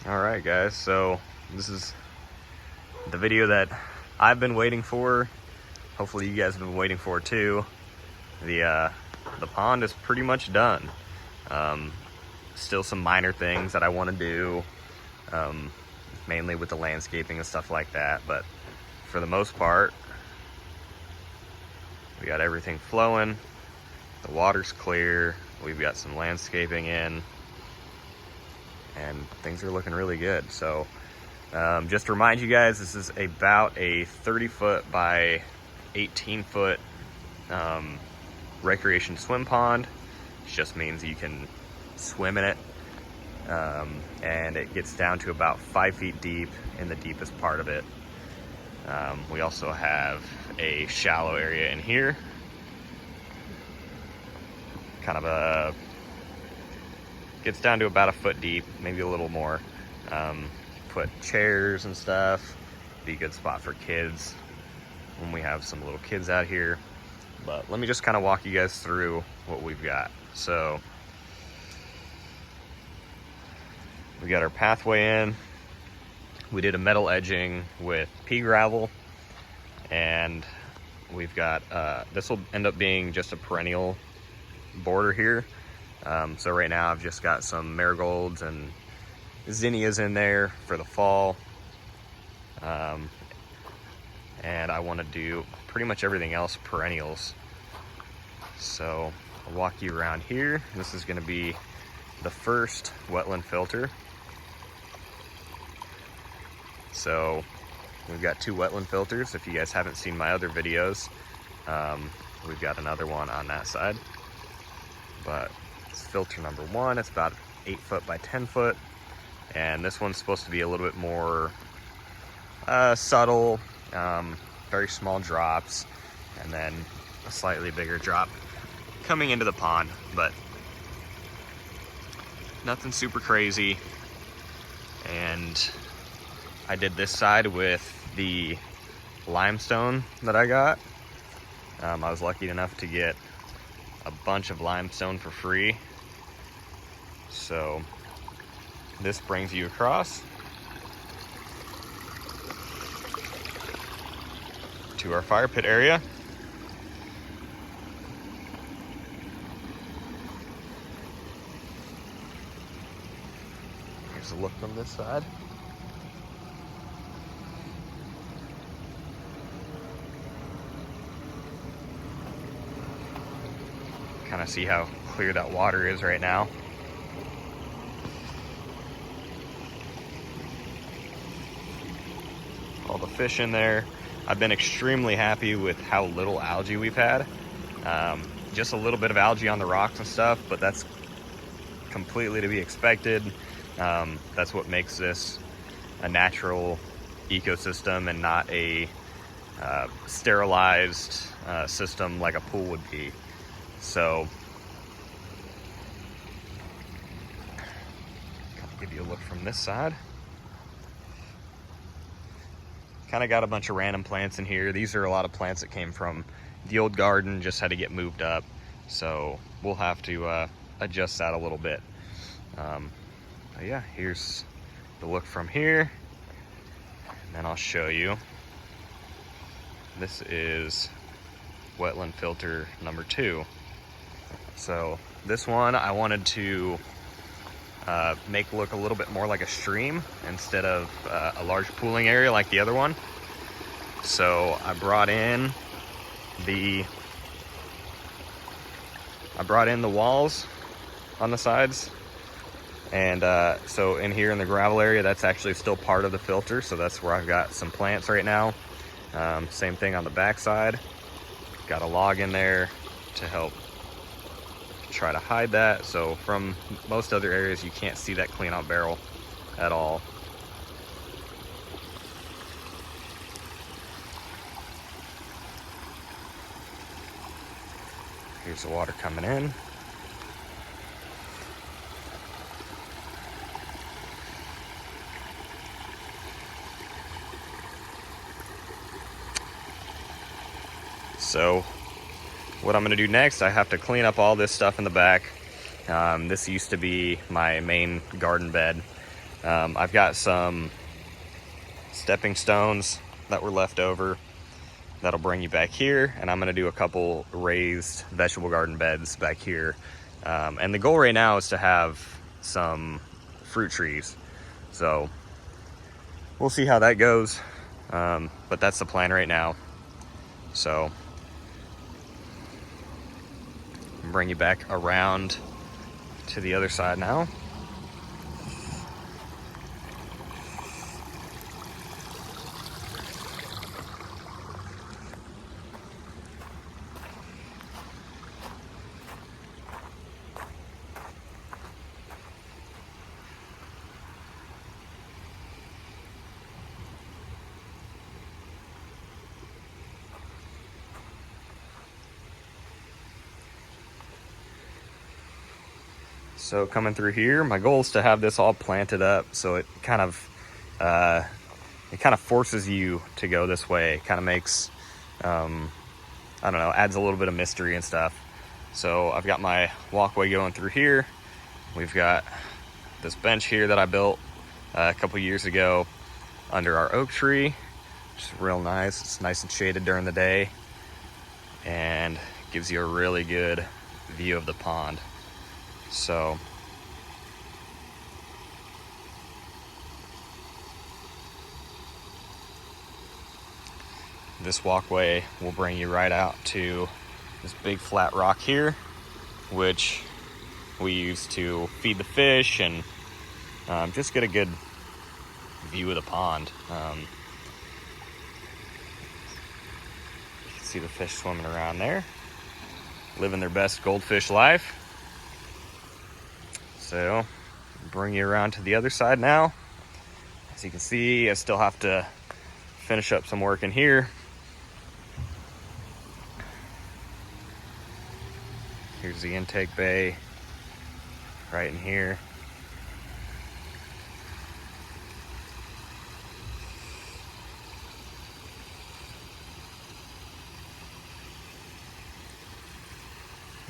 Alright guys, so this is the video that I've been waiting for. Hopefully you guys have been waiting for too. The pond is pretty much done. Still some minor things that I want to do, mainly with the landscaping and stuff like that, but for the most part, we got everything flowing. The water's clear. We've got some landscaping in, and things are looking really good. So just to remind you guys, this is about a 30-foot by 18-foot recreation swim pond. It just means you can swim in it, and it gets down to about 5 feet deep in the deepest part of it. We also have a shallow area in here, kind of gets down to about a foot deep, maybe a little more. Put chairs and stuff, be a good spot for kids when we have some little kids out here. But let me just kind of walk you guys through what we've got. So we got our pathway in. We did a metal edging with pea gravel, and we've got this will end up being just a perennial border here. So right now I've just got some marigolds and zinnias in there for the fall, and I want to do pretty much everything else perennials. So I'll walk you around here. This is going to be the first wetland filter. So we've got 2 wetland filters. If you guys haven't seen my other videos, we've got another one on that side. But it's filter number 1. It's about 8 foot by 10 foot. And this one's supposed to be a little bit more subtle, very small drops, and then a slightly bigger drop coming into the pond, but nothing super crazy. And I did this side with the limestone that I got. I was lucky enough to get a bunch of limestone for free. So this brings you across to our fire pit area. Here's a look from this side. Kind of see how clear that water is right now. All the fish in there. I've been extremely happy with how little algae we've had. Just a little bit of algae on the rocks and stuff, but that's completely to be expected. That's what makes this a natural ecosystem and not a sterilized system like a pool would be. So I'll give you a look from this side. Kind of got a bunch of random plants in here. These are a lot of plants that came from the old garden, just had to get moved up. So we'll have to adjust that a little bit. But yeah, here's the look from here. And then I'll show you. This is wetland filter number 2. So this one I wanted to make look a little bit more like a stream instead of a large pooling area like the other one. So I brought in the walls on the sides, and so in here in the gravel area, that's actually still part of the filter. So that's where I've got some plants right now. Same thing on the back side. Got a log in there to help try to hide that. So from most other areas, you can't see that clean out barrel at all. Here's the water coming in. So what I'm going to do next, I have to clean up all this stuff in the back. This used to be my main garden bed. I've got some stepping stones that were left over that'll bring you back here, and I'm gonna do a couple raised vegetable garden beds back here. And the goal right now is to have some fruit trees. So we'll see how that goes. But that's the plan right now. So I'll bring you back around to the other side now. So coming through here, my goal is to have this all planted up so it kind of forces you to go this way. Kind of makes, I don't know, adds a little bit of mystery and stuff. So I've got my walkway going through here. We've got this bench here that I built a couple years ago under our oak tree, which is real nice. It's nice and shaded during the day and gives you a really good view of the pond. So this walkway will bring you right out to this big flat rock here, which we use to feed the fish and just get a good view of the pond. You can see the fish swimming around there, living their best goldfish life. So bring you around to the other side now. As you can see, I still have to finish up some work in here. Here's the intake bay right in here.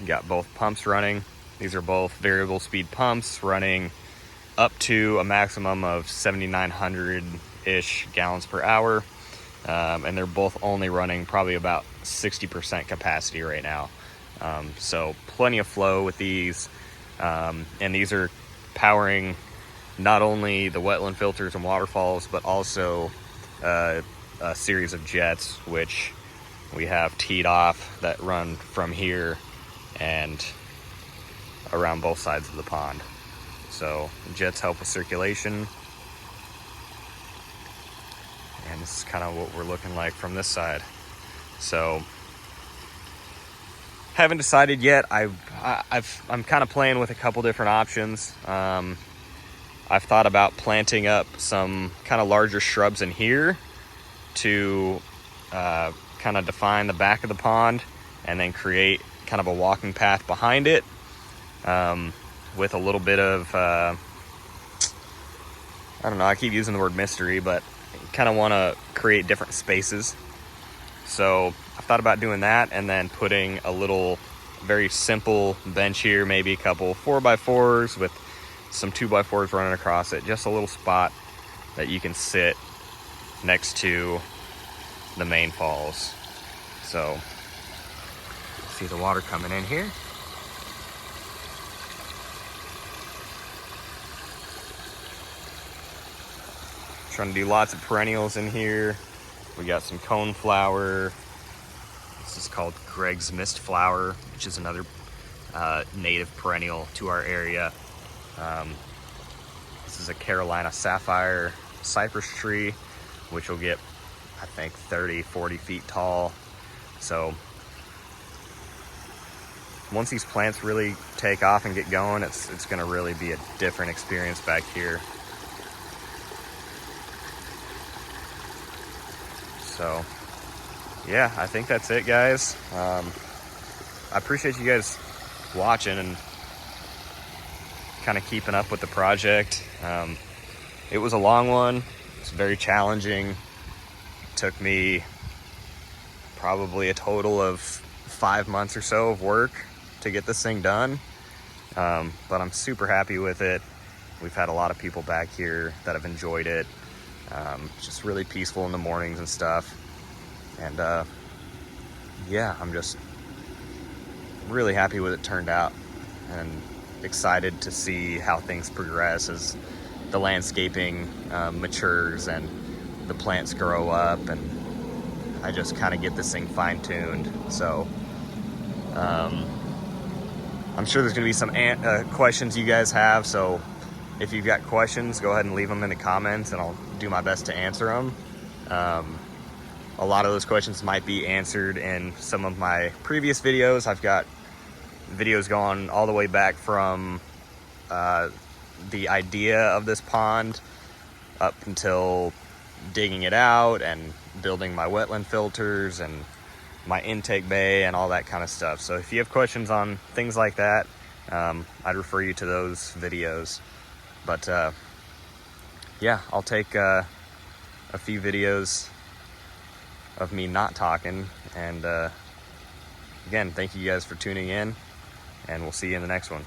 Got both pumps running. These are both variable speed pumps running up to a maximum of 7,900-ish gallons per hour. And they're both only running probably about 60% capacity right now. So plenty of flow with these. And these are powering not only the wetland filters and waterfalls, but also a series of jets, which we have teed off that run from here and around both sides of the pond. So jets help with circulation, and this is kind of what we're looking like from this side. So haven't decided yet. I'm kind of playing with a couple different options. I've thought about planting up some kind of larger shrubs in here to kind of define the back of the pond, and then create kind of a walking path behind it. With a little bit of, I don't know, I keep using the word mystery, but kind of want to create different spaces. So I thought about doing that, and then putting a little very simple bench here, maybe a couple 4x4s with some 2x4s running across it, just a little spot that you can sit next to the main falls. So see the water coming in here. Trying to do lots of perennials in here. We got some coneflower. This is called Greg's Mist Flower, which is another native perennial to our area. This is a Carolina sapphire cypress tree, which will get, I think, 30, 40 feet tall. So once these plants really take off and get going, it's gonna really be a different experience back here. So yeah, I think that's it, guys. I appreciate you guys watching and kind of keeping up with the project. It was a long one. It's very challenging. It took me probably a total of 5 months or so of work to get this thing done. But I'm super happy with it. We've had a lot of people back here that have enjoyed it. Just really peaceful in the mornings and stuff. And yeah, I'm just really happy with it turned out, and excited to see how things progress as the landscaping matures and the plants grow up, and I just kind of get this thing fine-tuned. So I'm sure there's going to be some questions you guys have, so if you've got questions, go ahead and leave them in the comments and I'll do my best to answer them. A lot of those questions might be answered in some of my previous videos. I've got videos going all the way back from the idea of this pond up until digging it out and building my wetland filters and my intake bay and all that kind of stuff. So if you have questions on things like that, I'd refer you to those videos. But yeah, I'll take a few videos of me not talking. And again, thank you guys for tuning in, and we'll see you in the next one.